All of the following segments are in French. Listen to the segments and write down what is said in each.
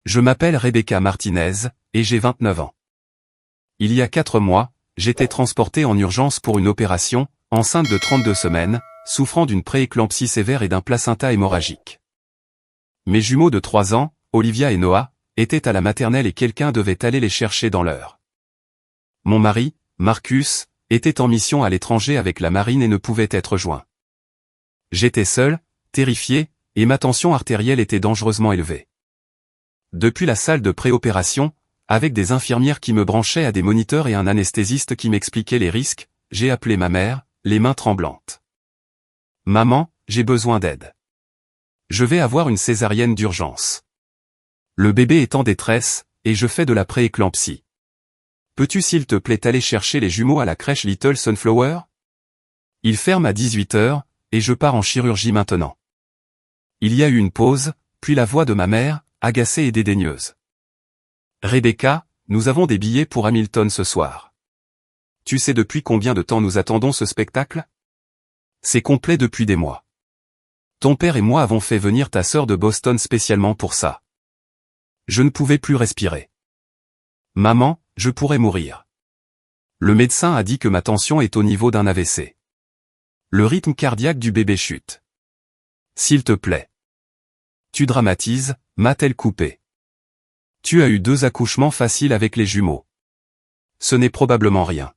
Je m'appelle Rebecca Martinez, et j'ai 29 ans. Il y a 4 mois, j'étais transportée en urgence pour une opération, enceinte de 32 semaines, souffrant d'une prééclampsie sévère et d'un placenta hémorragique. Mes jumeaux de 3 ans, Olivia et Noah, étaient à la maternelle et quelqu'un devait aller les chercher dans l'heure. Mon mari, Marcus, était en mission à l'étranger avec la marine et ne pouvait être joint. J'étais seul, terrifié, et ma tension artérielle était dangereusement élevée. Depuis la salle de préopération, avec des infirmières qui me branchaient à des moniteurs et un anesthésiste qui m'expliquait les risques, j'ai appelé ma mère, les mains tremblantes. « Maman, j'ai besoin d'aide. Je vais avoir une césarienne d'urgence. Le bébé est en détresse, et je fais de la prééclampsie. Peux-tu s'il te plaît aller chercher les jumeaux à la crèche Little Sunflower? Il ferme à 18 h, et je pars en chirurgie maintenant. » Il y a eu une pause, puis la voix de ma mère, agacée et dédaigneuse. « Rebecca, nous avons des billets pour Hamilton ce soir. Tu sais depuis combien de temps nous attendons ce spectacle? C'est complet depuis des mois. Ton père et moi avons fait venir ta sœur de Boston spécialement pour ça. Je ne pouvais plus respirer. Maman, je pourrais mourir. Le médecin a dit que ma tension est au niveau d'un AVC. Le rythme cardiaque du bébé chute. S'il te plaît. Tu dramatises, m'a-t-elle coupé. Tu as eu 2 accouchements faciles avec les jumeaux. Ce n'est probablement rien.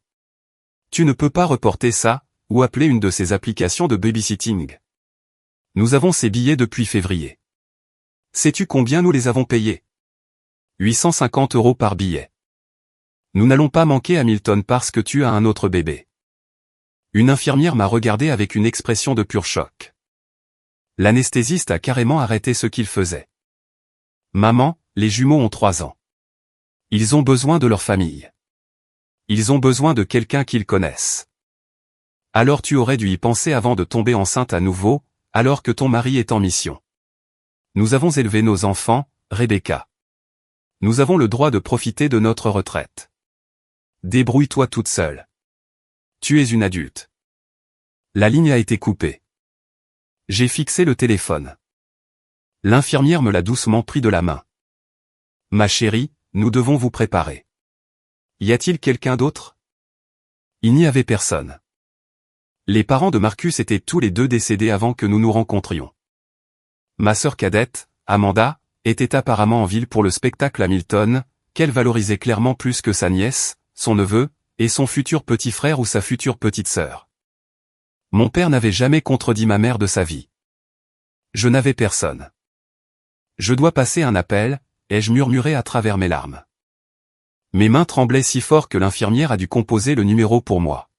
Tu ne peux pas reporter ça, ou appeler une de ces applications de babysitting. Nous avons ces billets depuis février. Sais-tu combien nous les avons payés? 850 € par billet. Nous n'allons pas manquer Hamilton parce que tu as un autre bébé. Une infirmière m'a regardé avec une expression de pur choc. L'anesthésiste a carrément arrêté ce qu'il faisait. Maman, les jumeaux ont 3 ans. Ils ont besoin de leur famille. Ils ont besoin de quelqu'un qu'ils connaissent. Alors tu aurais dû y penser avant de tomber enceinte à nouveau, alors que ton mari est en mission. Nous avons élevé nos enfants, Rebecca. Nous avons le droit de profiter de notre retraite. Débrouille-toi toute seule. Tu es une adulte. La ligne a été coupée. J'ai fixé le téléphone. L'infirmière me l'a doucement pris de la main. Ma chérie, nous devons vous préparer. Y a-t-il quelqu'un d'autre? Il n'y avait personne. Les parents de Marcus étaient tous les 2 décédés avant que nous nous rencontrions. Ma sœur cadette, Amanda, était apparemment en ville pour le spectacle Hamilton, qu'elle valorisait clairement plus que sa nièce, son neveu, et son futur petit frère ou sa future petite sœur. Mon père n'avait jamais contredit ma mère de sa vie. Je n'avais personne. Je dois passer un appel, ai-je murmuré à travers mes larmes. Mes mains tremblaient si fort que l'infirmière a dû composer le numéro pour moi.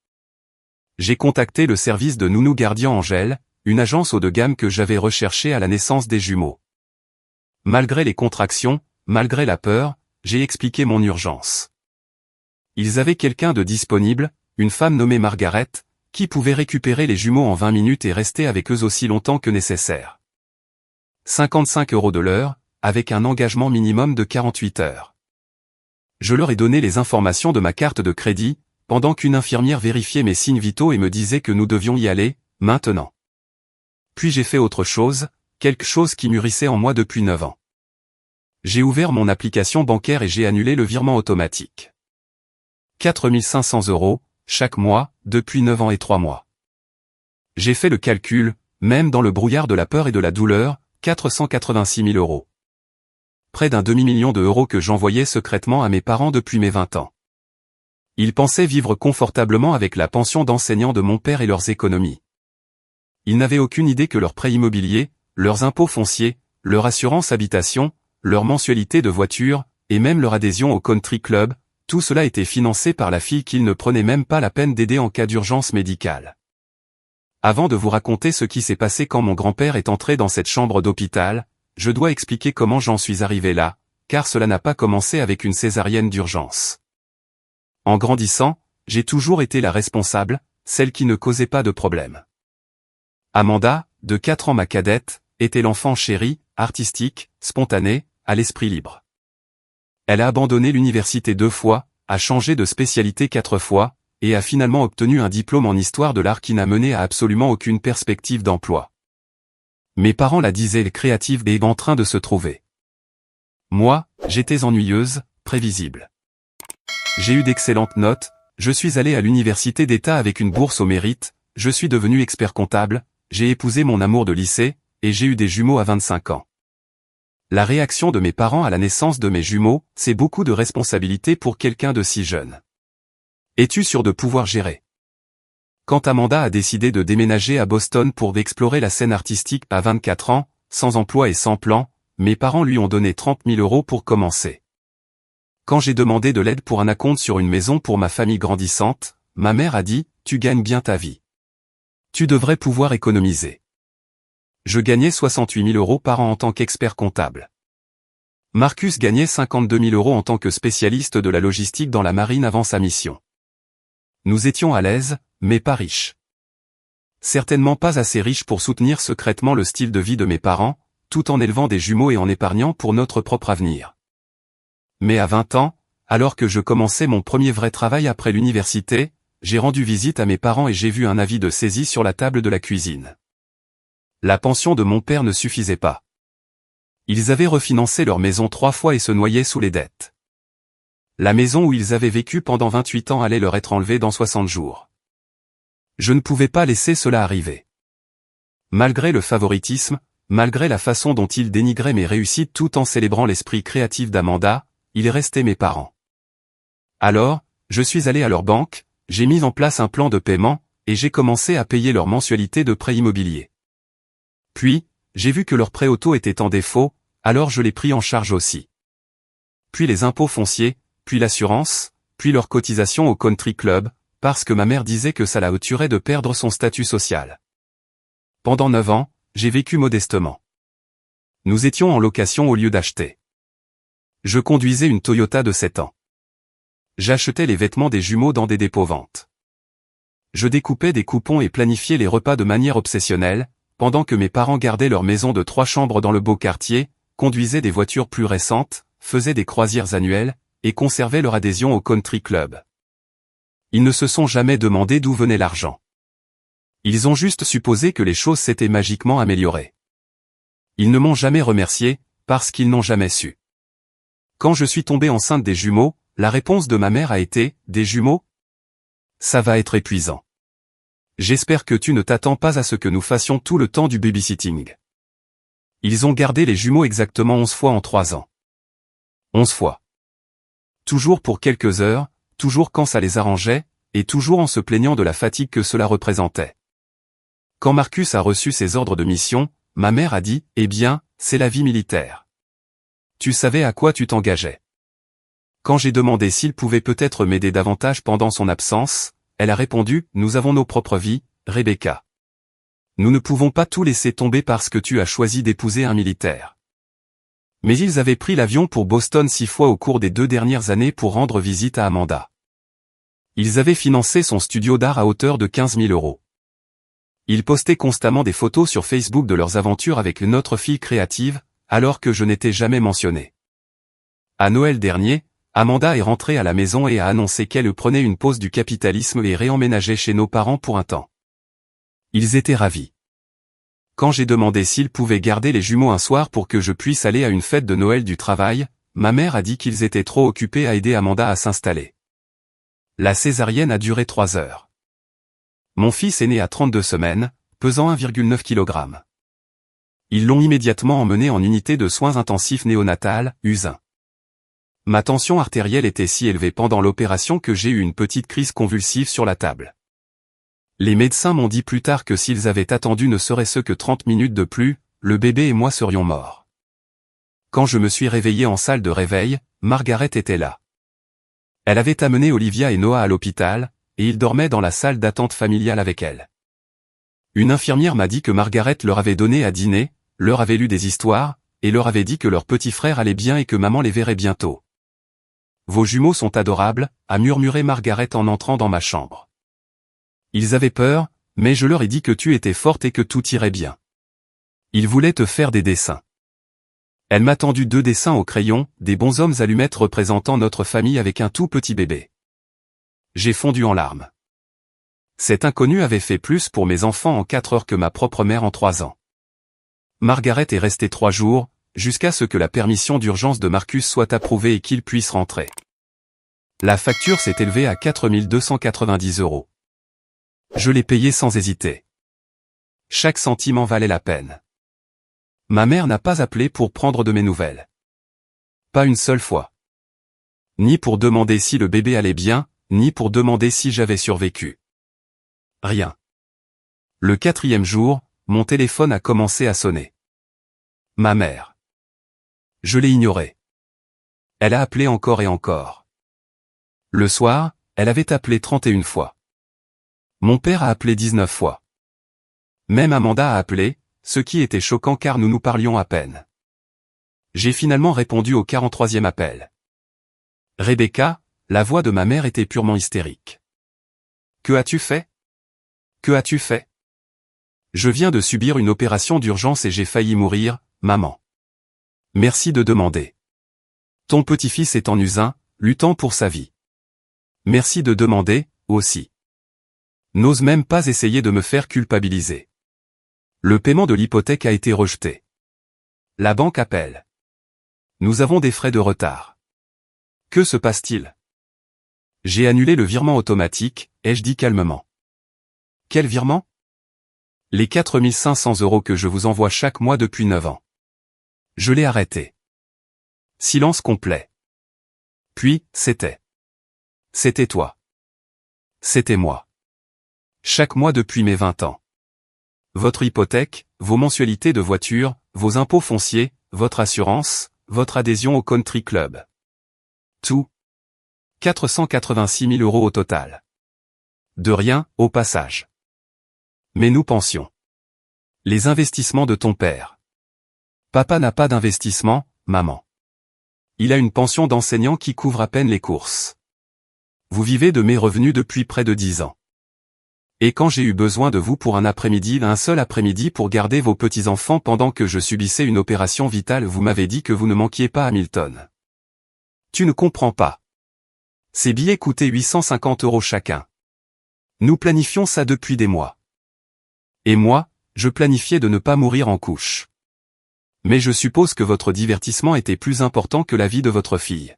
J'ai contacté le service de Nounou Gardien Angèle, une agence haut de gamme que j'avais recherchée à la naissance des jumeaux. Malgré les contractions, malgré la peur, j'ai expliqué mon urgence. Ils avaient quelqu'un de disponible, une femme nommée Margaret, qui pouvait récupérer les jumeaux en 20 minutes et rester avec eux aussi longtemps que nécessaire. 55 € de l'heure, avec un engagement minimum de 48 heures. Je leur ai donné les informations de ma carte de crédit, pendant qu'une infirmière vérifiait mes signes vitaux et me disait que nous devions y aller, maintenant. Puis j'ai fait autre chose, quelque chose qui mûrissait en moi depuis 9 ans. J'ai ouvert mon application bancaire et j'ai annulé le virement automatique. 4 500 € chaque mois, depuis 9 ans et 3 mois. J'ai fait le calcul, même dans le brouillard de la peur et de la douleur, 486 000 €. Près d'un demi-million d'euros que j'envoyais secrètement à mes parents depuis mes 20 ans. Ils pensaient vivre confortablement avec la pension d'enseignant de mon père et leurs économies. Ils n'avaient aucune idée que leur prêt immobilier, leurs impôts fonciers, leur assurance habitation, leur mensualité de voiture, et même leur adhésion au country club, tout cela était financé par la fille qu'ils ne prenaient même pas la peine d'aider en cas d'urgence médicale. Avant de vous raconter ce qui s'est passé quand mon grand-père est entré dans cette chambre d'hôpital, je dois expliquer comment j'en suis arrivé là, car cela n'a pas commencé avec une césarienne d'urgence. En grandissant, j'ai toujours été la responsable, celle qui ne causait pas de problème. Amanda, de 4 ans ma cadette, était l'enfant chéri, artistique, spontané, à l'esprit libre. Elle a abandonné l'université 2 fois, a changé de spécialité 4 fois, et a finalement obtenu un diplôme en histoire de l'art qui n'a mené à absolument aucune perspective d'emploi. Mes parents la disaient créative et en train de se trouver. Moi, j'étais ennuyeuse, prévisible. J'ai eu d'excellentes notes, je suis allée à l'université d'État avec une bourse au mérite, je suis devenu expert comptable, j'ai épousé mon amour de lycée, et j'ai eu des jumeaux à 25 ans. La réaction de mes parents à la naissance de mes jumeaux, c'est beaucoup de responsabilité pour quelqu'un de si jeune. Es-tu sûr de pouvoir gérer? Quand Amanda a décidé de déménager à Boston pour explorer la scène artistique à 24 ans, sans emploi et sans plan, mes parents lui ont donné 30 000 € pour commencer. Quand j'ai demandé de l'aide pour un acompte sur une maison pour ma famille grandissante, ma mère a dit « Tu gagnes bien ta vie. Tu devrais pouvoir économiser. » Je gagnais 68 000 € par an en tant qu'expert comptable. Marcus gagnait 52 000 € en tant que spécialiste de la logistique dans la marine avant sa mission. Nous étions à l'aise, mais pas riches. Certainement pas assez riches pour soutenir secrètement le style de vie de mes parents, tout en élevant des jumeaux et en épargnant pour notre propre avenir. Mais à 20 ans, alors que je commençais mon premier vrai travail après l'université, j'ai rendu visite à mes parents et j'ai vu un avis de saisie sur la table de la cuisine. La pension de mon père ne suffisait pas. Ils avaient refinancé leur maison 3 fois et se noyaient sous les dettes. La maison où ils avaient vécu pendant 28 ans allait leur être enlevée dans 60 jours. Je ne pouvais pas laisser cela arriver. Malgré le favoritisme, malgré la façon dont ils dénigraient mes réussites tout en célébrant l'esprit créatif d'Amanda, ils restaient mes parents. Alors, je suis allé à leur banque, j'ai mis en place un plan de paiement, et j'ai commencé à payer leur mensualité de prêt immobilier. Puis, j'ai vu que leur prêt auto était en défaut, alors je l'ai pris en charge aussi. Puis les impôts fonciers, puis l'assurance, puis leur cotisation au country club, parce que ma mère disait que ça la tuerait de perdre son statut social. Pendant 9 ans, j'ai vécu modestement. Nous étions en location au lieu d'acheter. Je conduisais une Toyota de 7 ans. J'achetais les vêtements des jumeaux dans des dépôts-ventes. Je découpais des coupons et planifiais les repas de manière obsessionnelle, pendant que mes parents gardaient leur maison de 3 chambres dans le beau quartier, conduisaient des voitures plus récentes, faisaient des croisières annuelles, et conservaient leur adhésion au country club. Ils ne se sont jamais demandé d'où venait l'argent. Ils ont juste supposé que les choses s'étaient magiquement améliorées. Ils ne m'ont jamais remercié, parce qu'ils n'ont jamais su. Quand je suis tombée enceinte des jumeaux, la réponse de ma mère a été « Des jumeaux ? Ça va être épuisant. J'espère que tu ne t'attends pas à ce que nous fassions tout le temps du babysitting. » Ils ont gardé les jumeaux exactement 11 fois en 3 ans. 11 fois. Toujours pour quelques heures, toujours quand ça les arrangeait, et toujours en se plaignant de la fatigue que cela représentait. Quand Marcus a reçu ses ordres de mission, ma mère a dit « Eh bien, c'est la vie militaire. Tu savais à quoi tu t'engageais. » Quand j'ai demandé s'il pouvait peut-être m'aider davantage pendant son absence, elle a répondu « Nous avons nos propres vies, Rebecca. Nous ne pouvons pas tout laisser tomber parce que tu as choisi d'épouser un militaire. » Mais ils avaient pris l'avion pour Boston 6 fois au cours des 2 dernières années pour rendre visite à Amanda. Ils avaient financé son studio d'art à hauteur de 15 000 €. Ils postaient constamment des photos sur Facebook de leurs aventures avec notre fille créative, alors que je n'étais jamais mentionné. À Noël dernier, Amanda est rentrée à la maison et a annoncé qu'elle prenait une pause du capitalisme et réemménageait chez nos parents pour un temps. Ils étaient ravis. Quand j'ai demandé s'ils pouvaient garder les jumeaux un soir pour que je puisse aller à une fête de Noël du travail, ma mère a dit qu'ils étaient trop occupés à aider Amanda à s'installer. La césarienne a duré 3 heures. Mon fils est né à 32 semaines, pesant 1,9 kg. Ils l'ont immédiatement emmené en unité de soins intensifs néonatales, US1. Ma tension artérielle était si élevée pendant l'opération que j'ai eu une petite crise convulsive sur la table. Les médecins m'ont dit plus tard que s'ils avaient attendu ne serait-ce que 30 minutes de plus, le bébé et moi serions morts. Quand je me suis réveillé en salle de réveil, Margaret était là. Elle avait amené Olivia et Noah à l'hôpital, et ils dormaient dans la salle d'attente familiale avec elle. Une infirmière m'a dit que Margaret leur avait donné à dîner, leur avait lu des histoires, et leur avait dit que leur petit frère allait bien et que maman les verrait bientôt. « Vos jumeaux sont adorables », a murmuré Margaret en entrant dans ma chambre. Ils avaient peur, mais je leur ai dit que tu étais forte et que tout irait bien. Ils voulaient te faire des dessins. Elle m'a tendu 2 dessins au crayon, des bonshommes allumettes représentant notre famille avec un tout petit bébé. J'ai fondu en larmes. Cet inconnu avait fait plus pour mes enfants en 4 heures que ma propre mère en 3 ans. Margaret est restée 3 jours, jusqu'à ce que la permission d'urgence de Marcus soit approuvée et qu'il puisse rentrer. La facture s'est élevée à 4 290 €. Je l'ai payée sans hésiter. Chaque centime en valait la peine. Ma mère n'a pas appelé pour prendre de mes nouvelles. Pas une seule fois. Ni pour demander si le bébé allait bien, ni pour demander si j'avais survécu. Rien. Le 4e jour, mon téléphone a commencé à sonner. Ma mère. Je l'ai ignorée. Elle a appelé encore et encore. Le soir, elle avait appelé 31 fois. Mon père a appelé 19 fois. Même Amanda a appelé, ce qui était choquant car nous nous parlions à peine. J'ai finalement répondu au 43e appel. Rebecca, la voix de ma mère était purement hystérique. Que as-tu fait? Que as-tu fait? Je viens de subir une opération d'urgence et j'ai failli mourir, maman. Merci de demander. Ton petit-fils est en Usain, luttant pour sa vie. Merci de demander, aussi. N'ose même pas essayer de me faire culpabiliser. Le paiement de l'hypothèque a été rejeté. La banque appelle. Nous avons des frais de retard. Que se passe-t-il? J'ai annulé le virement automatique, ai-je dit calmement. Quel virement? Les 4 500 € que je vous envoie chaque mois depuis 9 ans. Je l'ai arrêté. Silence complet. Puis, c'était. C'était toi. C'était moi. Chaque mois depuis mes 20 ans. Votre hypothèque, vos mensualités de voiture, vos impôts fonciers, votre assurance, votre adhésion au country club. Tout. 486 000 € au total. De rien, au passage. Mais nous pensions. Les investissements de ton père. Papa n'a pas d'investissement, maman. Il a une pension d'enseignant qui couvre à peine les courses. Vous vivez de mes revenus depuis près de 10 ans. Et quand j'ai eu besoin de vous pour un seul après-midi pour garder vos petits-enfants pendant que je subissais une opération vitale, vous m'avez dit que vous ne manquiez pas à Milton. Tu ne comprends pas. Ces billets coûtaient 850 € chacun. Nous planifions ça depuis des mois. Et moi, je planifiais de ne pas mourir en couche. Mais je suppose que votre divertissement était plus important que la vie de votre fille.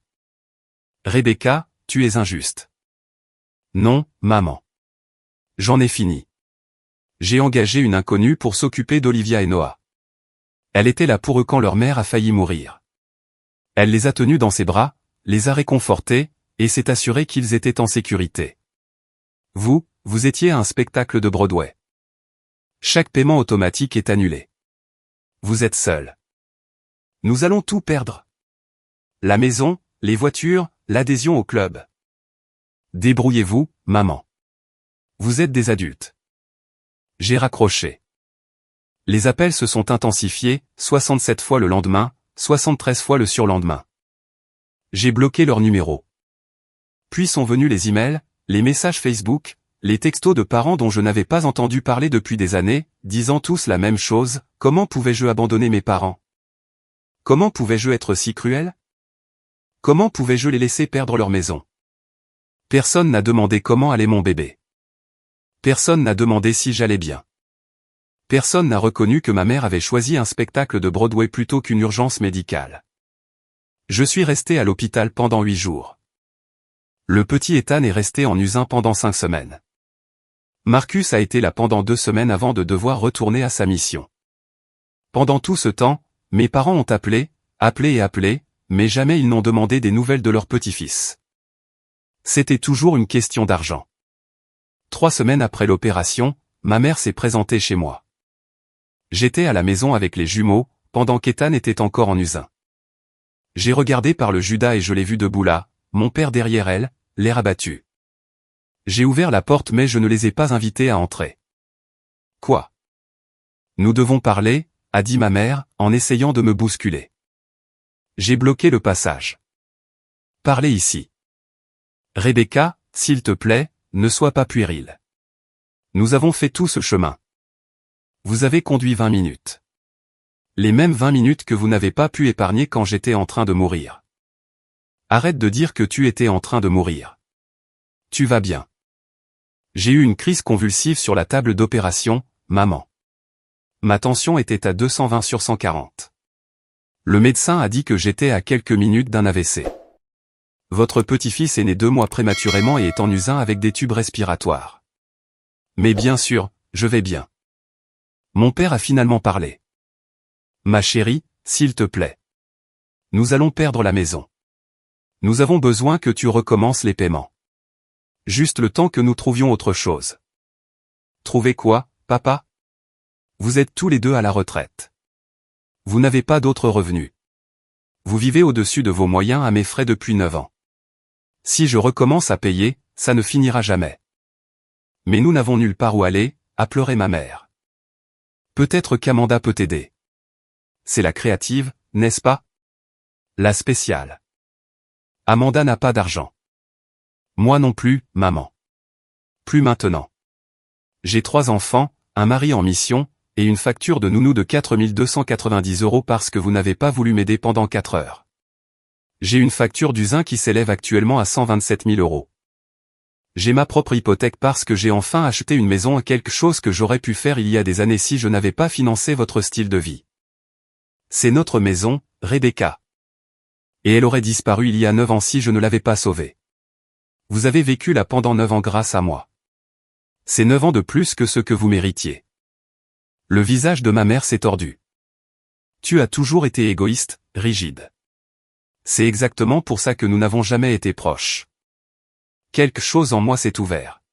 Rebecca, tu es injuste. Non, maman. J'en ai fini. J'ai engagé une inconnue pour s'occuper d'Olivia et Noah. Elle était là pour eux quand leur mère a failli mourir. Elle les a tenus dans ses bras, les a réconfortés, et s'est assurée qu'ils étaient en sécurité. Vous étiez à un spectacle de Broadway. Chaque paiement automatique est annulé. Vous êtes seul. Nous allons tout perdre. La maison, les voitures, l'adhésion au club. Débrouillez-vous, maman. Vous êtes des adultes. J'ai raccroché. Les appels se sont intensifiés, 67 fois le lendemain, 73 fois le surlendemain. J'ai bloqué leur numéro. Puis sont venus les emails, les messages Facebook, les textos de parents dont je n'avais pas entendu parler depuis des années, disant tous la même chose, comment pouvais-je abandonner mes parents? Comment pouvais-je être si cruel? Comment pouvais-je les laisser perdre leur maison? Personne n'a demandé comment allait mon bébé. Personne n'a demandé si j'allais bien. Personne n'a reconnu que ma mère avait choisi un spectacle de Broadway plutôt qu'une urgence médicale. Je suis resté à l'hôpital pendant 8 jours. Le petit Ethan est resté en Usain pendant 5 semaines. Marcus a été là pendant 2 semaines avant de devoir retourner à sa mission. Pendant tout ce temps, mes parents ont appelé, mais jamais ils n'ont demandé des nouvelles de leur petit-fils. C'était toujours une question d'argent. 3 semaines après l'opération, ma mère s'est présentée chez moi. J'étais à la maison avec les jumeaux, pendant qu'Ethan était encore en Usain. J'ai regardé par le Judas et je l'ai vu debout là, mon père derrière elle, l'air abattu. J'ai ouvert la porte mais je ne les ai pas invités à entrer. Quoi? Nous devons parler, a dit ma mère, en essayant de me bousculer. J'ai bloqué le passage. Parlez ici. Rebecca, s'il te plaît, ne sois pas puérile. Nous avons fait tout ce chemin. Vous avez conduit 20 minutes. Les mêmes 20 minutes que vous n'avez pas pu épargner quand j'étais en train de mourir. Arrête de dire que tu étais en train de mourir. Tu vas bien. J'ai eu une crise convulsive sur la table d'opération, maman. Ma tension était à 220/140. Le médecin a dit que j'étais à quelques minutes d'un AVC. Votre petit-fils est né 2 mois prématurément et est en usin avec des tubes respiratoires. Mais bien sûr, je vais bien. Mon père a finalement parlé. Ma chérie, s'il te plaît. Nous allons perdre la maison. Nous avons besoin que tu recommences les paiements. Juste le temps que nous trouvions autre chose. Trouver quoi, papa? Vous êtes tous les deux à la retraite. Vous n'avez pas d'autres revenus. Vous vivez au-dessus de vos moyens à mes frais depuis 9 ans. Si je recommence à payer, ça ne finira jamais. Mais nous n'avons nulle part où aller, a pleuré ma mère. Peut-être qu'Amanda peut t'aider. C'est la créative, n'est-ce pas? La spéciale. Amanda n'a pas d'argent. Moi non plus, maman. Plus maintenant. J'ai 3 enfants, un mari en mission, et une facture de nounou de 4 290 € parce que vous n'avez pas voulu m'aider pendant 4 heures. J'ai une facture d'usin qui s'élève actuellement à 127 000 €. J'ai ma propre hypothèque parce que j'ai enfin acheté une maison, quelque chose que j'aurais pu faire il y a des années si je n'avais pas financé votre style de vie. C'est notre maison, Rebecca. Et elle aurait disparu il y a 9 ans si je ne l'avais pas sauvée. Vous avez vécu là pendant 9 ans grâce à moi. C'est 9 ans de plus que ce que vous méritiez. Le visage de ma mère s'est tordu. Tu as toujours été égoïste, rigide. C'est exactement pour ça que nous n'avons jamais été proches. Quelque chose en moi s'est ouvert.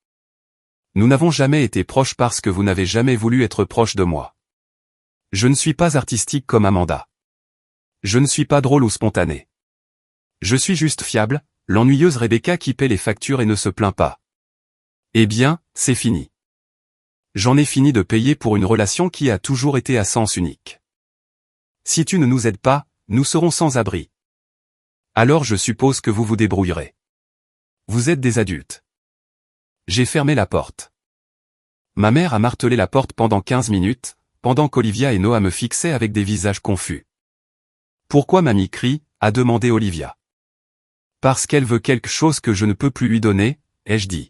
Nous n'avons jamais été proches parce que vous n'avez jamais voulu être proche de moi. Je ne suis pas artistique comme Amanda. Je ne suis pas drôle ou spontané. Je suis juste fiable, l'ennuyeuse Rebecca qui paie les factures et ne se plaint pas. Eh bien, c'est fini. J'en ai fini de payer pour une relation qui a toujours été à sens unique. Si tu ne nous aides pas, nous serons sans abri. Alors je suppose que vous vous débrouillerez. Vous êtes des adultes. J'ai fermé la porte. Ma mère a martelé la porte pendant 15 minutes, pendant qu'Olivia et Noah me fixaient avec des visages confus. Pourquoi mamie crie, a demandé Olivia. Parce qu'elle veut quelque chose que je ne peux plus lui donner, ai-je dit.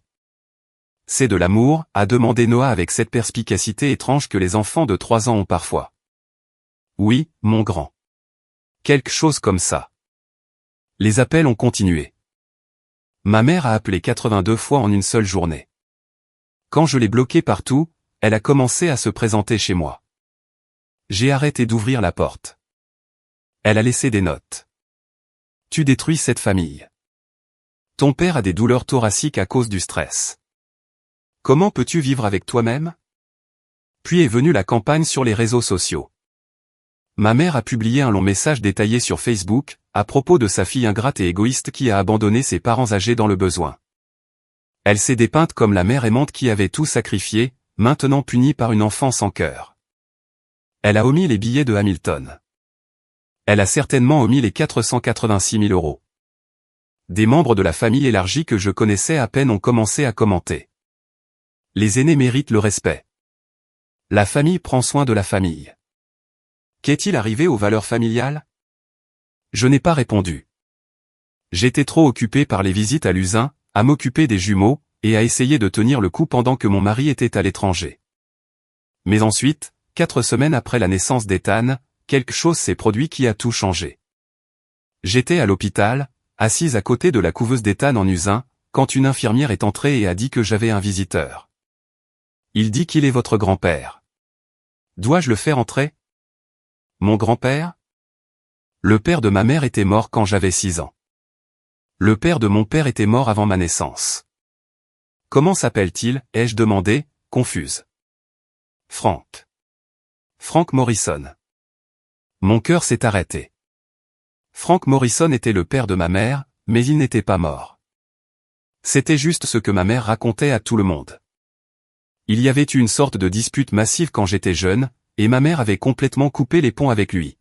C'est de l'amour, a demandé Noah avec cette perspicacité étrange que les enfants de 3 ans ont parfois. Oui, mon grand. Quelque chose comme ça. Les appels ont continué. Ma mère a appelé 82 fois en une seule journée. Quand je l'ai bloquée partout, elle a commencé à se présenter chez moi. J'ai arrêté d'ouvrir la porte. Elle a laissé des notes. Tu détruis cette famille. Ton père a des douleurs thoraciques à cause du stress. Comment peux-tu vivre avec toi-même? Puis est venue la campagne sur les réseaux sociaux. Ma mère a publié un long message détaillé sur Facebook, à propos de sa fille ingrate et égoïste qui a abandonné ses parents âgés dans le besoin. Elle s'est dépeinte comme la mère aimante qui avait tout sacrifié, maintenant punie par une enfant sans cœur. Elle a omis les billets de Hamilton. Elle a certainement omis les 486 000 €. Des membres de la famille élargie que je connaissais à peine ont commencé à commenter. Les aînés méritent le respect. La famille prend soin de la famille. Qu'est-il arrivé aux valeurs familiales? Je n'ai pas répondu. J'étais trop occupé par les visites à l'usin, à m'occuper des jumeaux, et à essayer de tenir le coup pendant que mon mari était à l'étranger. Mais ensuite, 4 semaines après la naissance d'Ethan, quelque chose s'est produit qui a tout changé. J'étais à l'hôpital, assise à côté de la couveuse d'Ethan en usin, quand une infirmière est entrée et a dit que j'avais un visiteur. Il dit qu'il est votre grand-père. Dois-je le faire entrer? Mon grand-père? Le père de ma mère était mort quand j'avais 6 ans. Le père de mon père était mort avant ma naissance. Comment s'appelle-t-il? Ai-je demandé, confuse. Frank. Frank Morrison. Mon cœur s'est arrêté. Frank Morrison était le père de ma mère, mais il n'était pas mort. C'était juste ce que ma mère racontait à tout le monde. Il y avait eu une sorte de dispute massive quand j'étais jeune, et ma mère avait complètement coupé les ponts avec lui.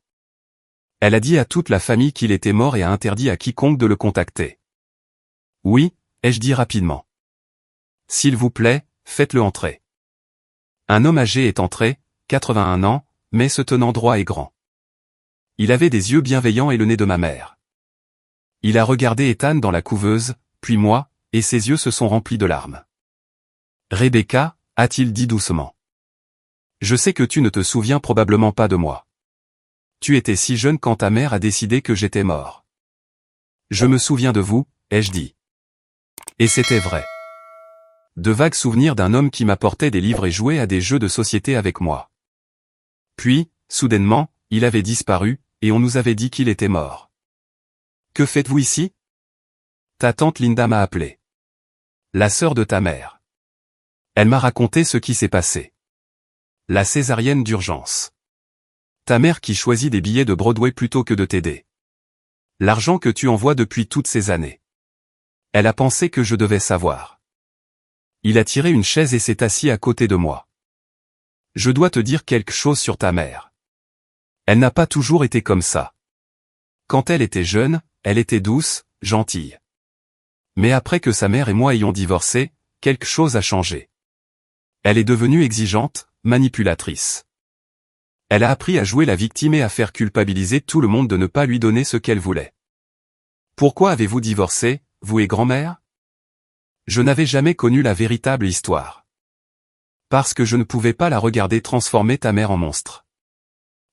Elle a dit à toute la famille qu'il était mort et a interdit à quiconque de le contacter. Oui, ai-je dit rapidement. S'il vous plaît, faites-le entrer. Un homme âgé est entré, 81 ans, mais se tenant droit et grand. Il avait des yeux bienveillants et le nez de ma mère. Il a regardé Ethan dans la couveuse, puis moi, et ses yeux se sont remplis de larmes. Rebecca, a-t-il dit doucement. Je sais que tu ne te souviens probablement pas de moi. tu étais si jeune quand ta mère a décidé que j'étais mort. Je me souviens de vous, ai-je dit. Et c'était vrai. De vagues souvenirs d'un homme qui m'apportait des livres et jouait à des jeux de société avec moi. Puis, soudainement, il avait disparu, et on nous avait dit qu'il était mort. Que faites-vous ici? Ta tante Linda m'a appelé. La sœur de ta mère. Elle m'a raconté ce qui s'est passé. La césarienne d'urgence. Ta mère qui choisit des billets de Broadway plutôt que de t'aider. L'argent que tu envoies depuis toutes ces années. Elle a pensé que je devais savoir. Il a tiré une chaise et s'est assis à côté de moi. Je dois te dire quelque chose sur ta mère. Elle n'a pas toujours été comme ça. Quand elle était jeune, elle était douce, gentille. Mais après que sa mère et moi ayons divorcé, quelque chose a changé. Elle est devenue exigeante, manipulatrice. Elle a appris à jouer la victime et à faire culpabiliser tout le monde de ne pas lui donner ce qu'elle voulait. Pourquoi avez-vous divorcé, vous et grand-mère? Je n'avais jamais connu la véritable histoire. Parce que je ne pouvais pas la regarder transformer ta mère en monstre.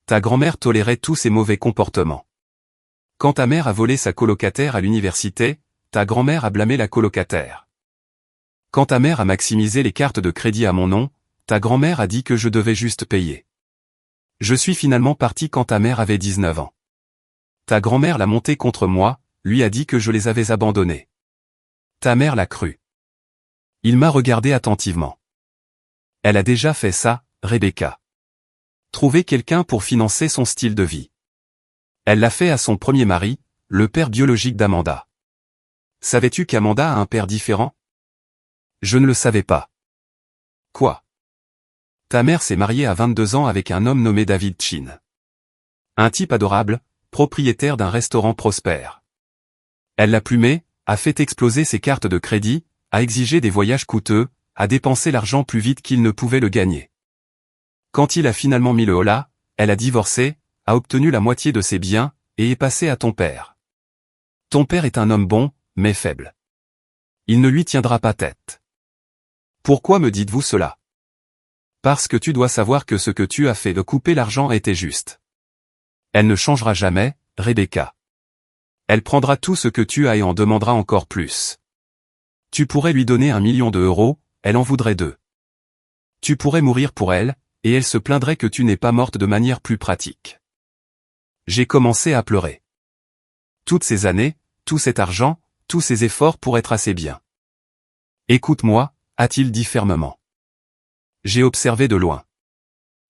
Ta grand-mère tolérait tous ses mauvais comportements. Quand ta mère a volé sa colocataire à l'université, ta grand-mère a blâmé la colocataire. Quand ta mère a maximisé les cartes de crédit à mon nom, ta grand-mère a dit que je devais juste payer. Je suis finalement parti quand ta mère avait 19 ans. Ta grand-mère l'a monté contre moi, lui a dit que je les avais abandonnés. Ta mère l'a cru. Il m'a regardé attentivement. Elle a déjà fait ça, Rebecca. Trouver quelqu'un pour financer son style de vie. Elle l'a fait à son premier mari, le père biologique d'Amanda. Savais-tu qu'Amanda a un père différent? Je ne le savais pas. Quoi? Ta mère s'est mariée à 22 ans avec un homme nommé David Chin. Un type adorable, propriétaire d'un restaurant prospère. Elle l'a plumé, a fait exploser ses cartes de crédit, a exigé des voyages coûteux, a dépensé l'argent plus vite qu'il ne pouvait le gagner. Quand il a finalement mis le holà, elle a divorcé, a obtenu la moitié de ses biens, et est passée à ton père. Ton père est un homme bon, mais faible. Il ne lui tiendra pas tête. Pourquoi me dites-vous cela? Parce que tu dois savoir que ce que tu as fait de couper l'argent était juste. Elle ne changera jamais, Rebecca. Elle prendra tout ce que tu as et en demandera encore plus. Tu pourrais lui donner 1 million d'euros, elle en voudrait 2. Tu pourrais mourir pour elle, et elle se plaindrait que tu n'es pas morte de manière plus pratique. J'ai commencé à pleurer. Toutes ces années, tout cet argent, tous ces efforts pour être assez bien. Écoute-moi, a-t-il dit fermement. J'ai observé de loin.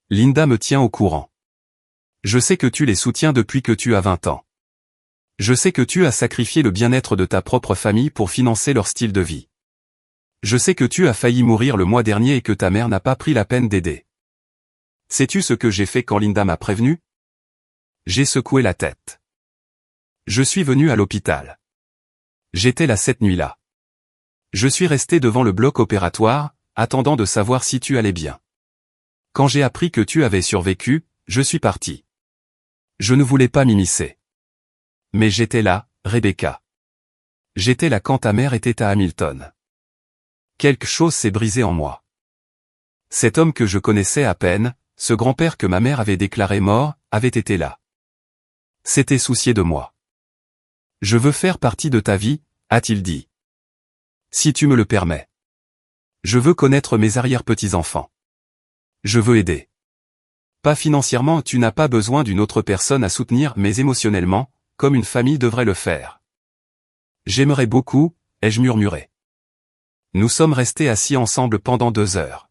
Linda me tient au courant. Je sais que tu les soutiens depuis que tu as 20 ans. Je sais que tu as sacrifié le bien-être de ta propre famille pour financer leur style de vie. Je sais que tu as failli mourir le mois dernier et que ta mère n'a pas pris la peine d'aider. Sais-tu ce que j'ai fait quand Linda m'a prévenu? J'ai secoué la tête. Je suis venu à l'hôpital. J'étais là cette nuit-là. Je suis resté devant le bloc opératoire, attendant de savoir si tu allais bien. Quand j'ai appris que tu avais survécu, je suis parti. Je ne voulais pas m'immiscer. Mais j'étais là, Rebecca. J'étais là quand ta mère était à Hamilton. Quelque chose s'est brisé en moi. Cet homme que je connaissais à peine, ce grand-père que ma mère avait déclaré mort, avait été là. S'était soucié de moi. Je veux faire partie de ta vie, a-t-il dit. Si tu me le permets. Je veux connaître mes arrière-petits-enfants. Je veux aider. Pas financièrement, tu n'as pas besoin d'une autre personne à soutenir, mais émotionnellement, comme une famille devrait le faire. J'aimerais beaucoup, ai-je murmuré. Nous sommes restés assis ensemble pendant 2 heures.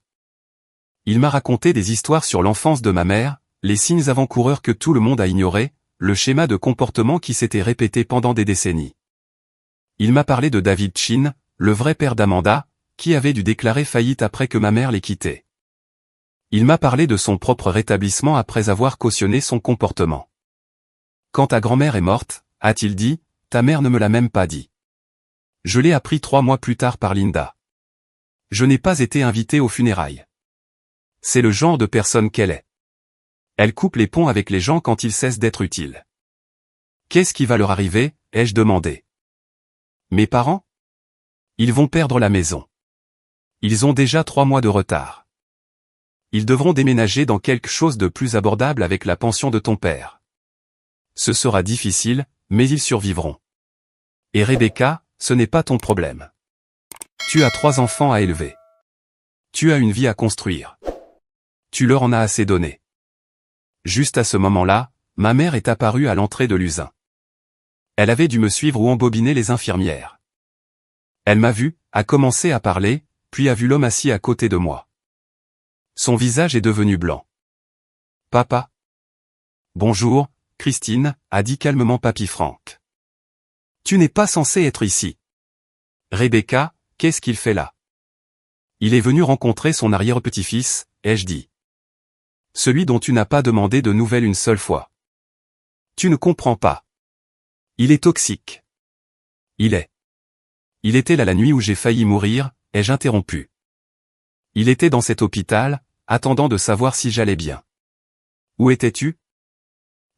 Il m'a raconté des histoires sur l'enfance de ma mère, les signes avant-coureurs que tout le monde a ignorés, le schéma de comportement qui s'était répété pendant des décennies. Il m'a parlé de David Chin, le vrai père d'Amanda, qui avait dû déclarer faillite après que ma mère l'ait quitté. Il m'a parlé de son propre rétablissement après avoir cautionné son comportement. Quand ta grand-mère est morte, a-t-il dit, ta mère ne me l'a même pas dit. Je l'ai appris 3 mois plus tard par Linda. Je n'ai pas été invité aux funérailles. C'est le genre de personne qu'elle est. Elle coupe les ponts avec les gens quand ils cessent d'être utiles. Qu'est-ce qui va leur arriver, ai-je demandé. Mes parents? Ils vont perdre la maison. Ils ont déjà 3 mois de retard. Ils devront déménager dans quelque chose de plus abordable avec la pension de ton père. Ce sera difficile, mais ils survivront. Et Rebecca, ce n'est pas ton problème. Tu as 3 enfants à élever. Tu as une vie à construire. Tu leur en as assez donné. Juste à ce moment-là, ma mère est apparue à l'entrée de l'usin. Elle avait dû me suivre ou embobiner les infirmières. Elle m'a vu, a commencé à parler, puis a vu l'homme assis à côté de moi. Son visage est devenu blanc. Papa. Bonjour, Christine, a dit calmement Papy Frank. Tu n'es pas censé être ici. Rebecca, qu'est-ce qu'il fait là? Il est venu rencontrer son arrière-petit-fils, ai-je dit. Celui dont tu n'as pas demandé de nouvelles une seule fois. Tu ne comprends pas. Il est toxique. Il était là la nuit où j'ai failli mourir, ai-je interrompu. Il était dans cet hôpital, attendant de savoir si j'allais bien. Où étais-tu?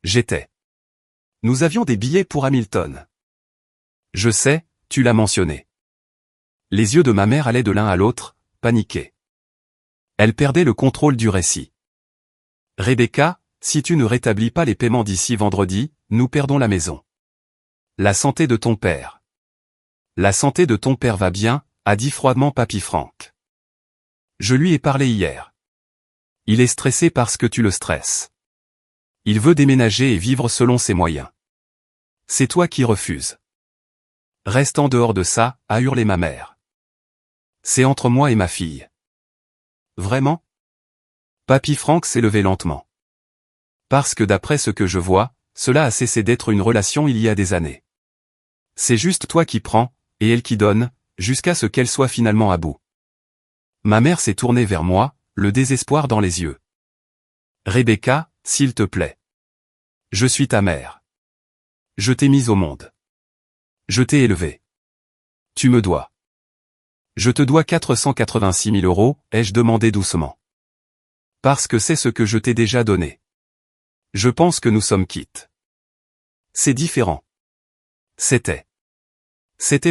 J'étais. Nous avions des billets pour Hamilton. Je sais, tu l'as mentionné. Les yeux de ma mère allaient de l'un à l'autre, paniqués. Elle perdait le contrôle du récit. Rebecca, si tu ne rétablis pas les paiements d'ici vendredi, nous perdons la maison. La santé de ton père. La santé de ton père va bien, a dit froidement Papy Frank. Je lui ai parlé hier. Il est stressé parce que tu le stresses. Il veut déménager et vivre selon ses moyens. C'est toi qui refuses. Reste en dehors de ça, a hurlé ma mère. C'est entre moi et ma fille. Vraiment? Papy Frank s'est levé lentement. Parce que d'après ce que je vois, cela a cessé d'être une relation il y a des années. C'est juste toi qui prends, et elle qui donne, jusqu'à ce qu'elle soit finalement à bout. Ma mère s'est tournée vers moi, le désespoir dans les yeux. Rebecca, s'il te plaît. Je suis ta mère. Je t'ai mise au monde. Je t'ai élevée. Tu me dois. Je te dois 486 000 €, ai-je demandé doucement. Parce que c'est ce que je t'ai déjà donné. Je pense que nous sommes quittes. C'est différent. C'était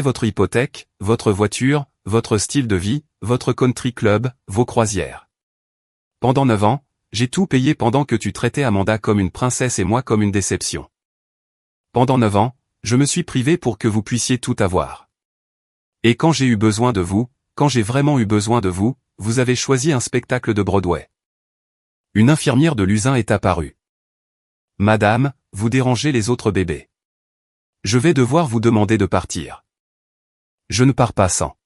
votre hypothèque, votre voiture, votre style de vie, votre country club, vos croisières. Pendant 9 ans, j'ai tout payé pendant que tu traitais Amanda comme une princesse et moi comme une déception. Pendant 9 ans, je me suis privé pour que vous puissiez tout avoir. Et quand j'ai eu besoin de vous, quand j'ai vraiment eu besoin de vous, vous avez choisi un spectacle de Broadway. Une infirmière de l'usin est apparue. Madame, vous dérangez les autres bébés. Je vais devoir vous demander de partir. Je ne pars pas sans.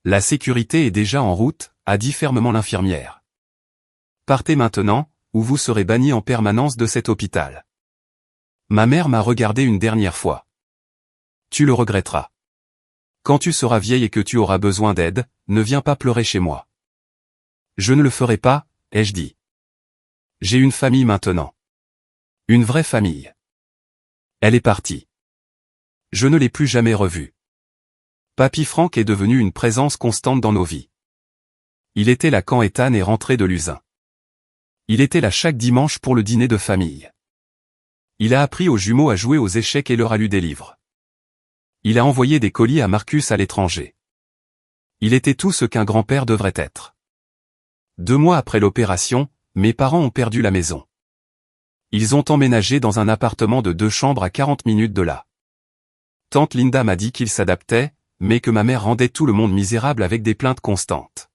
La sécurité est déjà en route, a dit fermement l'infirmière. Partez maintenant, ou vous serez banni en permanence de cet hôpital. Ma mère m'a regardé une dernière fois. Tu le regretteras. Quand tu seras vieille et que tu auras besoin d'aide, ne viens pas pleurer chez moi. Je ne le ferai pas, ai-je dit. J'ai une famille maintenant. Une vraie famille. Elle est partie. Je ne l'ai plus jamais revue. Papy Frank est devenu une présence constante dans nos vies. Il était là quand Ethan est rentré de l'usin. Il était là chaque dimanche pour le dîner de famille. Il a appris aux jumeaux à jouer aux échecs et leur a lu des livres. Il a envoyé des colis à Marcus à l'étranger. Il était tout ce qu'un grand-père devrait être. 2 mois après l'opération, mes parents ont perdu la maison. Ils ont emménagé dans un appartement de 2 chambres à 40 minutes de là. Tante Linda m'a dit qu'il s'adaptait, mais que ma mère rendait tout le monde misérable avec des plaintes constantes.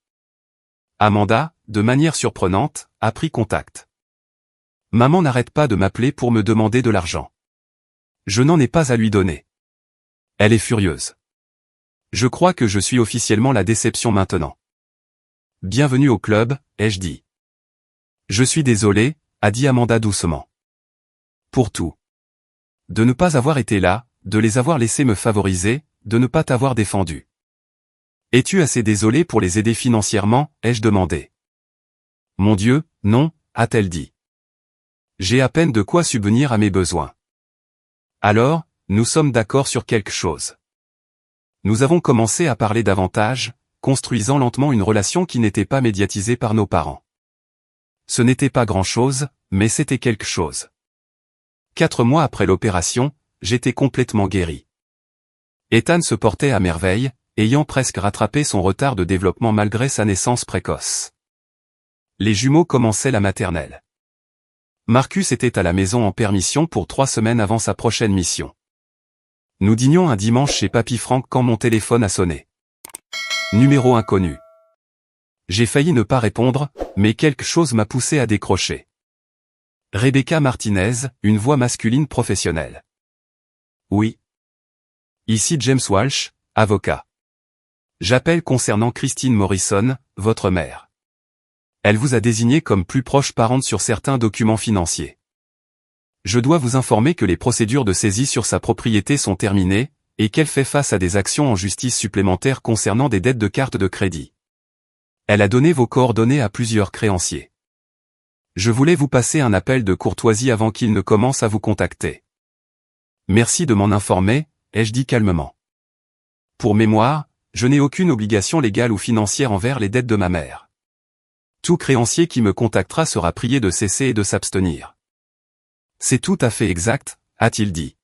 Amanda, de manière surprenante, a pris contact. Maman n'arrête pas de m'appeler pour me demander de l'argent. Je n'en ai pas à lui donner. Elle est furieuse. Je crois que je suis officiellement la déception maintenant. Bienvenue au club, ai-je dit. Je suis désolé, a dit Amanda doucement. Pour tout. De ne pas avoir été là, de les avoir laissés me favoriser, de ne pas t'avoir défendu. Es-tu assez désolé pour les aider financièrement, ai-je demandé. Mon Dieu, non, a-t-elle dit. J'ai à peine de quoi subvenir à mes besoins. Alors, nous sommes d'accord sur quelque chose. Nous avons commencé à parler davantage, construisant lentement une relation qui n'était pas médiatisée par nos parents. Ce n'était pas grand-chose, mais c'était quelque chose. 4 mois après l'opération, j'étais complètement guéri. Ethan se portait à merveille, ayant presque rattrapé son retard de développement malgré sa naissance précoce. Les jumeaux commençaient la maternelle. Marcus était à la maison en permission pour 3 semaines avant sa prochaine mission. Nous dînions un dimanche chez Papy Frank quand mon téléphone a sonné. Numéro inconnu. J'ai failli ne pas répondre, mais quelque chose m'a poussé à décrocher. Rebecca Martinez, une voix masculine professionnelle. Oui. Ici James Walsh, avocat. J'appelle concernant Christine Morrison, votre mère. Elle vous a désigné comme plus proche parente sur certains documents financiers. Je dois vous informer que les procédures de saisie sur sa propriété sont terminées, et qu'elle fait face à des actions en justice supplémentaires concernant des dettes de carte de crédit. Elle a donné vos coordonnées à plusieurs créanciers. Je voulais vous passer un appel de courtoisie avant qu'il ne commence à vous contacter. Merci de m'en informer, ai-je dit calmement. Pour mémoire, je n'ai aucune obligation légale ou financière envers les dettes de ma mère. Tout créancier qui me contactera sera prié de cesser et de s'abstenir. C'est tout à fait exact, a-t-il dit.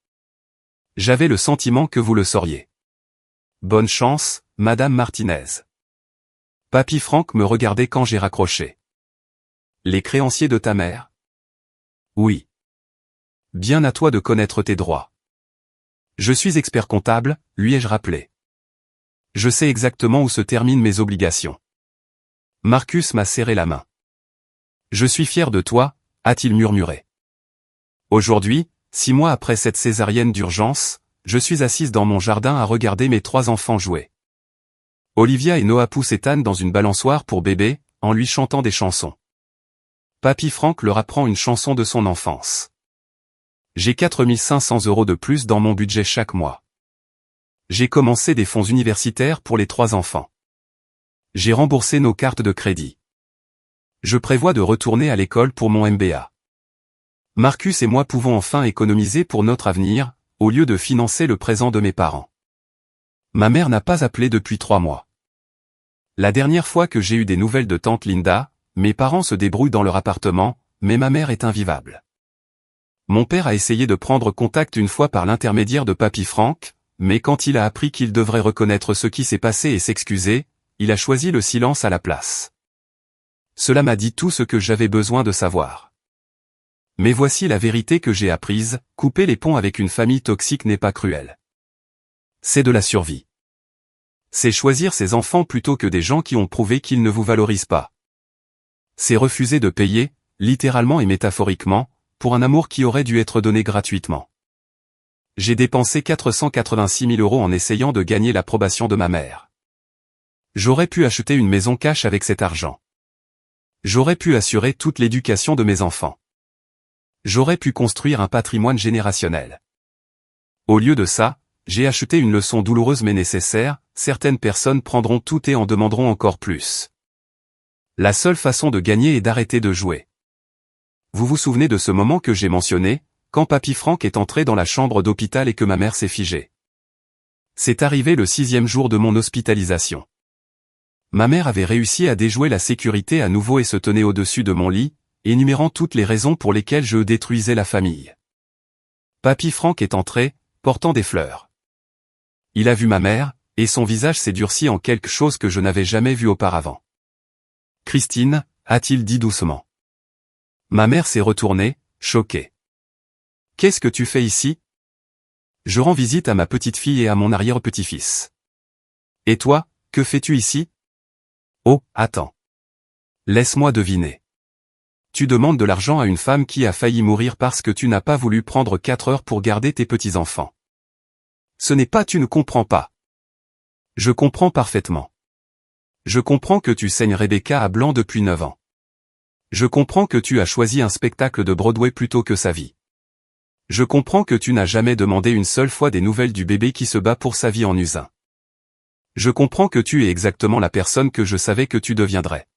J'avais le sentiment que vous le sauriez. Bonne chance, Madame Martinez. Papy Frank me regardait quand j'ai raccroché. Les créanciers de ta mère? Oui. Bien à toi de connaître tes droits. Je suis expert comptable, lui ai-je rappelé. Je sais exactement où se terminent mes obligations. Marcus m'a serré la main. Je suis fier de toi, a-t-il murmuré. Aujourd'hui, 6 mois après cette césarienne d'urgence, je suis assise dans mon jardin à regarder mes 3 enfants jouer. Olivia et Noah poussent Ethan dans une balançoire pour bébé, en lui chantant des chansons. Papy Frank leur apprend une chanson de son enfance. J'ai 4 500 € de plus dans mon budget chaque mois. J'ai commencé des fonds universitaires pour les 3 enfants. J'ai remboursé nos cartes de crédit. Je prévois de retourner à l'école pour mon MBA. Marcus et moi pouvons enfin économiser pour notre avenir, au lieu de financer le présent de mes parents. Ma mère n'a pas appelé depuis 3 mois. La dernière fois que j'ai eu des nouvelles de tante Linda, mes parents se débrouillent dans leur appartement, mais ma mère est invivable. Mon père a essayé de prendre contact une fois par l'intermédiaire de Papy Frank, mais quand il a appris qu'il devrait reconnaître ce qui s'est passé et s'excuser, il a choisi le silence à la place. Cela m'a dit tout ce que j'avais besoin de savoir. Mais voici la vérité que j'ai apprise, couper les ponts avec une famille toxique n'est pas cruel. C'est de la survie. C'est choisir ses enfants plutôt que des gens qui ont prouvé qu'ils ne vous valorisent pas. C'est refuser de payer, littéralement et métaphoriquement, pour un amour qui aurait dû être donné gratuitement. J'ai dépensé 486 000 € en essayant de gagner l'approbation de ma mère. J'aurais pu acheter une maison cash avec cet argent. J'aurais pu assurer toute l'éducation de mes enfants. J'aurais pu construire un patrimoine générationnel. Au lieu de ça, j'ai acheté une leçon douloureuse mais nécessaire, certaines personnes prendront tout et en demanderont encore plus. La seule façon de gagner est d'arrêter de jouer. Vous vous souvenez de ce moment que j'ai mentionné, quand Papy Frank est entré dans la chambre d'hôpital et que ma mère s'est figée. C'est arrivé le 6e jour de mon hospitalisation. Ma mère avait réussi à déjouer la sécurité à nouveau et se tenait au-dessus de mon lit, énumérant toutes les raisons pour lesquelles je détruisais la famille. Papy Frank est entré, portant des fleurs. Il a vu ma mère, et son visage s'est durci en quelque chose que je n'avais jamais vu auparavant. « Christine » a-t-il dit doucement. Ma mère s'est retournée, choquée. « Qu'est-ce que tu fais ici ? » Je rends visite à ma petite-fille et à mon arrière-petit-fils. « Et toi, que fais-tu ici ? » Oh, attends. Laisse-moi deviner. Tu demandes de l'argent à une femme qui a failli mourir parce que tu n'as pas voulu prendre 4 heures pour garder tes petits-enfants. Ce n'est pas tu ne comprends pas. Je comprends parfaitement. Je comprends que tu saignes Rebecca à blanc depuis 9 ans. Je comprends que tu as choisi un spectacle de Broadway plutôt que sa vie. Je comprends que tu n'as jamais demandé une seule fois des nouvelles du bébé qui se bat pour sa vie en Usain. Je comprends que tu es exactement la personne que je savais que tu deviendrais.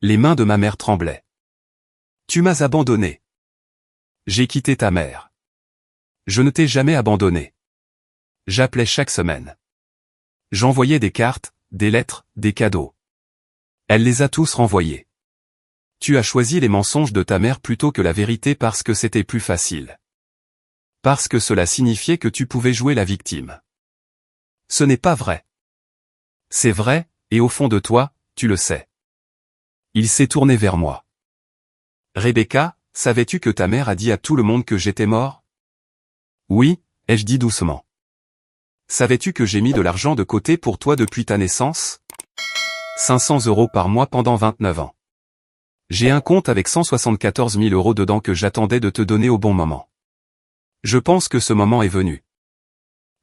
Les mains de ma mère tremblaient. Tu m'as abandonné. J'ai quitté ta mère. Je ne t'ai jamais abandonné. J'appelais chaque semaine. J'envoyais des cartes, des lettres, des cadeaux. Elle les a tous renvoyés. Tu as choisi les mensonges de ta mère plutôt que la vérité parce que c'était plus facile. Parce que cela signifiait que tu pouvais jouer la victime. Ce n'est pas vrai. C'est vrai, et au fond de toi, tu le sais. Il s'est tourné vers moi. Rebecca, savais-tu que ta mère a dit à tout le monde que j'étais mort? Oui, ai-je dit doucement. Savais-tu que j'ai mis de l'argent de côté pour toi depuis ta naissance? 500 € par mois pendant 29 ans. J'ai un compte avec 174 000 € dedans que j'attendais de te donner au bon moment. Je pense que ce moment est venu.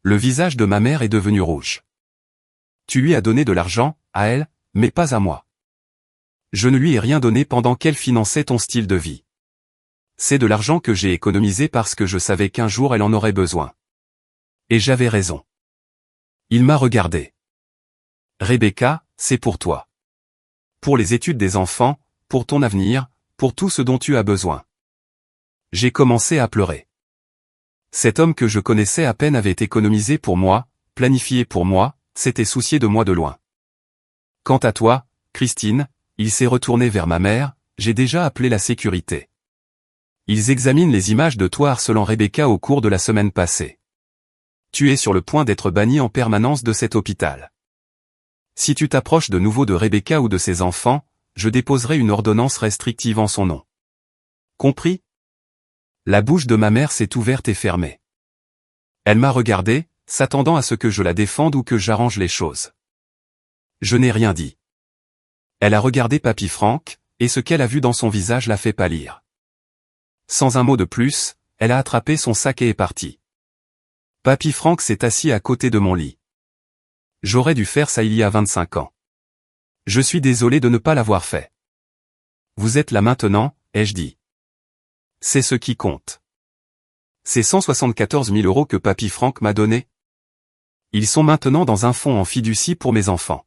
Le visage de ma mère est devenu rouge. Tu lui as donné de l'argent, à elle, mais pas à moi. Je ne lui ai rien donné pendant qu'elle finançait ton style de vie. C'est de l'argent que j'ai économisé parce que je savais qu'un jour elle en aurait besoin. Et j'avais raison. Il m'a regardé. Rebecca, c'est pour toi. Pour les études des enfants, pour ton avenir, pour tout ce dont tu as besoin. J'ai commencé à pleurer. Cet homme que je connaissais à peine avait économisé pour moi, planifié pour moi, s'était soucié de moi de loin. Quant à toi, Christine, il s'est retourné vers ma mère, j'ai déjà appelé la sécurité. Ils examinent les images de toi harcelant Rebecca au cours de la semaine passée. Tu es sur le point d'être banni en permanence de cet hôpital. Si tu t'approches de nouveau de Rebecca ou de ses enfants, je déposerai une ordonnance restrictive en son nom. Compris? La bouche de ma mère s'est ouverte et fermée. Elle m'a regardé, s'attendant à ce que je la défende ou que j'arrange les choses. Je n'ai rien dit. Elle a regardé Papy Franck, et ce qu'elle a vu dans son visage l'a fait pâlir. Sans un mot de plus, elle a attrapé son sac et est partie. Papy Franck s'est assis à côté de mon lit. J'aurais dû faire ça il y a 25 ans. Je suis désolé de ne pas l'avoir fait. Vous êtes là maintenant, ai-je dit. C'est ce qui compte. Ces 174 000 € que Papy Franck m'a donnés. Ils sont maintenant dans un fonds en fiducie pour mes enfants.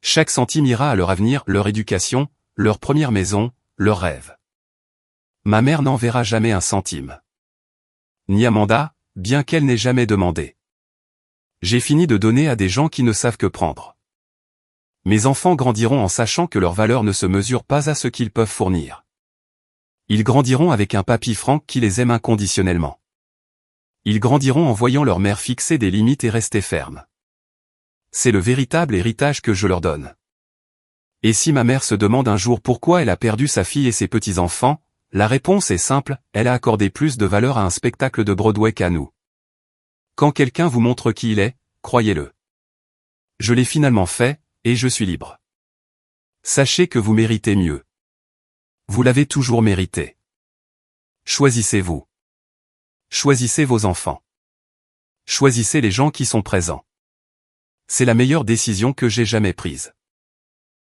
Chaque centime ira à leur avenir, leur éducation, leur première maison, leurs rêves. Ma mère n'en verra jamais un centime. Ni Amanda, bien qu'elle n'ait jamais demandé. J'ai fini de donner à des gens qui ne savent que prendre. Mes enfants grandiront en sachant que leur valeur ne se mesure pas à ce qu'ils peuvent fournir. Ils grandiront avec un Papy Franck qui les aime inconditionnellement. Ils grandiront en voyant leur mère fixer des limites et rester ferme. C'est le véritable héritage que je leur donne. Et si ma mère se demande un jour pourquoi elle a perdu sa fille et ses petits-enfants, la réponse est simple, elle a accordé plus de valeur à un spectacle de Broadway qu'à nous. Quand quelqu'un vous montre qui il est, croyez-le. Je l'ai finalement fait, et je suis libre. Sachez que vous méritez mieux. Vous l'avez toujours mérité. Choisissez-vous. Choisissez vos enfants. Choisissez les gens qui sont présents. C'est la meilleure décision que j'ai jamais prise.